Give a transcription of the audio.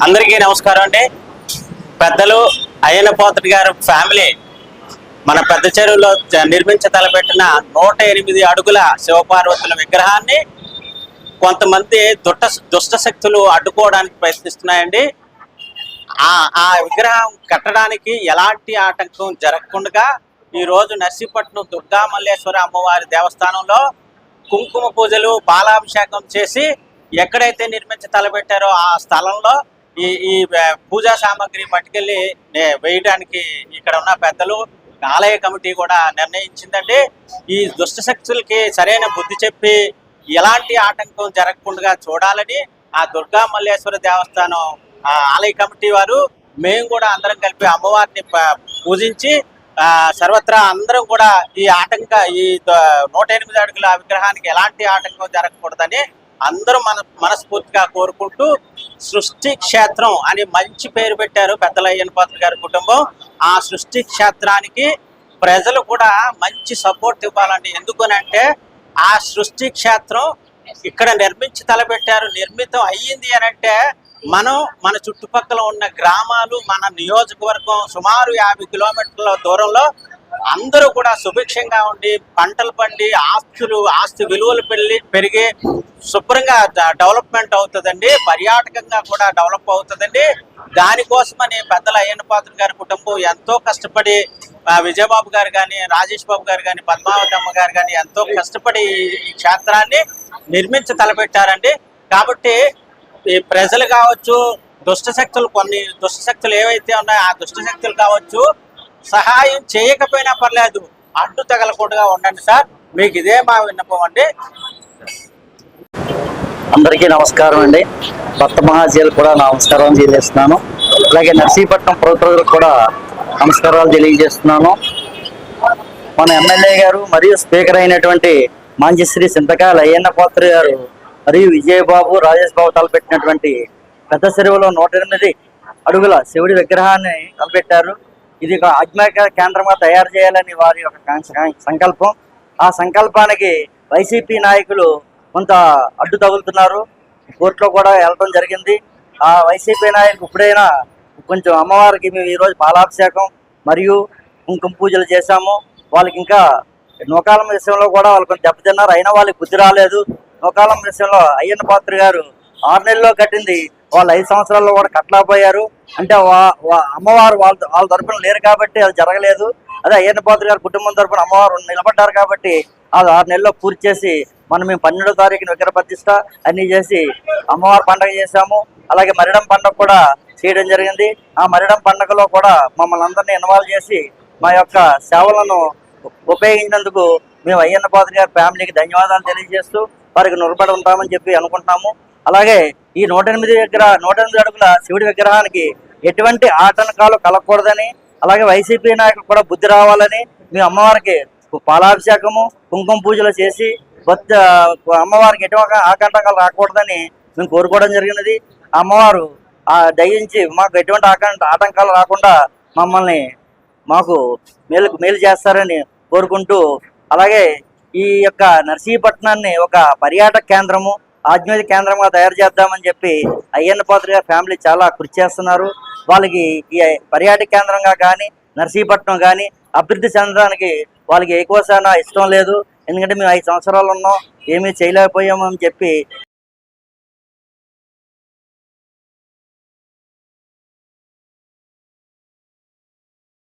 అందరికీ నమస్కారం అండి. పెద్దలు అయ్యన్న పాత్రుడు గారు ఫ్యామిలీ మన పెద్ద చెరువులో నిర్మించ తలపెట్టిన 108 అడుగుల శివపార్వతుల విగ్రహాన్ని కొంతమంది దుష్ట శక్తులు అడ్డుకోవడానికి ప్రయత్నిస్తున్నాయండి. ఆ విగ్రహం కట్టడానికి ఎలాంటి ఆటంకం జరగకుండా ఈరోజు నర్సీపట్నం దుర్గా మల్లేశ్వర అమ్మవారి దేవస్థానంలో కుంకుమ పూజలు బాలాభిషేకం చేసి ఎక్కడైతే నిర్మించి తలపెట్టారో ఆ స్థలంలో ఈ పూజా సామాగ్రి పట్టుకెళ్ళి వేయడానికి ఇక్కడ ఉన్న పెద్దలు ఆలయ కమిటీ కూడా నిర్ణయించిందండి. ఈ దుష్ట శక్తులకి సరైన బుద్ధి చెప్పి ఎలాంటి ఆటంకం జరగకుండా చూడాలని ఆ దుర్గా మల్లేశ్వర దేవస్థానం ఆలయ కమిటీ వారు మేము కూడా అందరం కలిపి అమ్మవారిని పూజించి సర్వత్రా అందరం కూడా ఈ 108 అడుగుల విగ్రహానికి ఎలాంటి ఆటంకం జరగకూడదని అందరూ మనస్ఫూర్తిగా కోరుకుంటూ సృష్టి క్షేత్రం అని మంచి పేరు పెట్టారు పెద్దల అయ్యన్న పాత్రుడు గారి కుటుంబం. ఆ సృష్టి క్షేత్రానికి ప్రజలు కూడా మంచి సపోర్ట్ ఇవ్వాలండి. ఎందుకనంటే ఆ సృష్టి క్షేత్రం ఇక్కడ నిర్మించి తలపెట్టారు, నిర్మితం అయ్యింది అని అంటే మన చుట్టుపక్కల ఉన్న గ్రామాలు, మన నియోజకవర్గం సుమారు 50 కిలోమీటర్ల దూరంలో అందరూ కూడా సుభిక్షంగా ఉండి పంటలు పండి ఆస్తి విలువలు పెరిగి శుభ్రంగా డెవలప్మెంట్ అవుతుందండి. పర్యాటకంగా కూడా డెవలప్ అవుతుందండి. దానికోసమని పెద్దల అయ్యన్న పాత్రుడు గారి కుటుంబం ఎంతో కష్టపడి విజయబాబు గారు కానీ, రాజేష్ బాబు గారు కానీ, పద్మావతి అమ్మ గారు కానీ ఎంతో కష్టపడి ఈ క్షేత్రాన్ని నిర్మించి తలపెట్టారండి. కాబట్టి ఈ ప్రజలు కావచ్చు, కొన్ని దుష్ట శక్తులు ఏవైతే ఉన్నాయో ఆ దుష్ట శక్తులు కావచ్చు, సహాయం చేయకపోయినా పర్లేదు, అడ్డు తగలకుండా ఉండండి సార్. మీకు ఇదే మా విన్నపం అండి. అందరికీ నమస్కారం అండి. భక్త మహాజీలు కూడా నమస్కారం తెలియజేస్తున్నాను. అలాగే నర్సీపట్నం ప్రజలకు కూడా నమస్కారాలు తెలియజేస్తున్నాను. మన ఎమ్మెల్యే గారు మరియు స్పీకర్ అయినటువంటి మాంజిశ్రీ సింతకాయల అయ్యన్న పాత్రుడు గారు మరియు విజయబాబు, రాజేష్ బాబు తలపెట్టినటువంటి పెద్ద చెరువులో 108 అడుగుల శివుడి విగ్రహాన్ని తలపెట్టారు. ఇది ఒక ఆధ్యాత్మిక కేంద్రంగా తయారు చేయాలని వారి యొక్క సంకల్పం. ఆ సంకల్పానికి వైసీపీ నాయకులు కొంత అడ్డు తగులుతున్నారు. కోర్టులో కూడా వెళ్ళడం జరిగింది. ఆ వైసీపీ నాయకులు ఇప్పుడైనా కొంచెం అమ్మవారికి మేము ఈరోజు పాలాభిషేకం మరియు కుంకుమ పూజలు చేశాము. వాళ్ళకి ఇంకా నూకాలం విషయంలో కూడా వాళ్ళు కొంచెం దెబ్బతిన్నారు. అయినా వాళ్ళకి బుద్ధి రాలేదు. నూకాలం విషయంలో అయ్యన్న పాత్రుడు గారు 6 నెలల్లో కట్టింది వాళ్ళు 5 సంవత్సరాల్లో కూడా కట్టలేకపోయారు. అంటే అమ్మవారు వాళ్ళ తరపున లేరు కాబట్టి అది జరగలేదు. అదే అయ్యన్న పాత్రుడు గారి కుటుంబం తరపున అమ్మవారు నిలబడ్డారు కాబట్టి అది 6 నెలల్లో పూర్తి చేసి మేము 12వ తారీఖున విగ్రహ ప్రతిష్ట అన్ని చేసి అమ్మవారి పండుగ చేశాము. అలాగే మరిడం పండుగ కూడా చేయడం జరిగింది. ఆ మరిడం పండుగలో కూడా మమ్మల్ని అందరినీ ఇన్వాల్వ్ చేసి మా యొక్క సేవలను ఉపయోగించినందుకు మేము అయ్యన్న పాత్రుడు గారి ఫ్యామిలీకి ధన్యవాదాలు తెలియజేస్తూ వారికి నిలబడి ఉంటామని చెప్పి అనుకుంటున్నాము. అలాగే ఈ 108 అడుగుల శివుడి విగ్రహానికి ఎటువంటి ఆటంకాలు కలగకూడదని, అలాగే వైసీపీ నాయకులు కూడా బుద్ధి రావాలని మేము అమ్మవారికి పాలాభిషేకము, కుంకుమ పూజలు చేసి అమ్మవారికి ఎటువంటి ఆటంకాలు రాకూడదని మేము కోరుకోవడం జరిగినది. అమ్మవారు దయించి మాకు ఎటువంటి ఆటంకాలు రాకుండా మాకు మేలు చేస్తారని కోరుకుంటూ, అలాగే ఈ యొక్క నర్సీపట్నాన్ని ఒక పర్యాటక కేంద్రము, ఆధ్యాత్మిక కేంద్రంగా తయారు చేద్దామని చెప్పి అయ్యన్న పాత్రుడు గారి ఫ్యామిలీ చాలా కృషి చేస్తున్నారు. వాళ్ళకి ఈ పర్యాటక కేంద్రంగా కానీ నర్సీపట్నం కానీ అభివృద్ధి చెందడానికి వాళ్ళకి ఎక్కువసాన ఇష్టం లేదు. ఎందుకంటే మేము 5 సంవత్సరాలు ఉన్నాం, ఏమీ చేయలేకపోయాము అని చెప్పి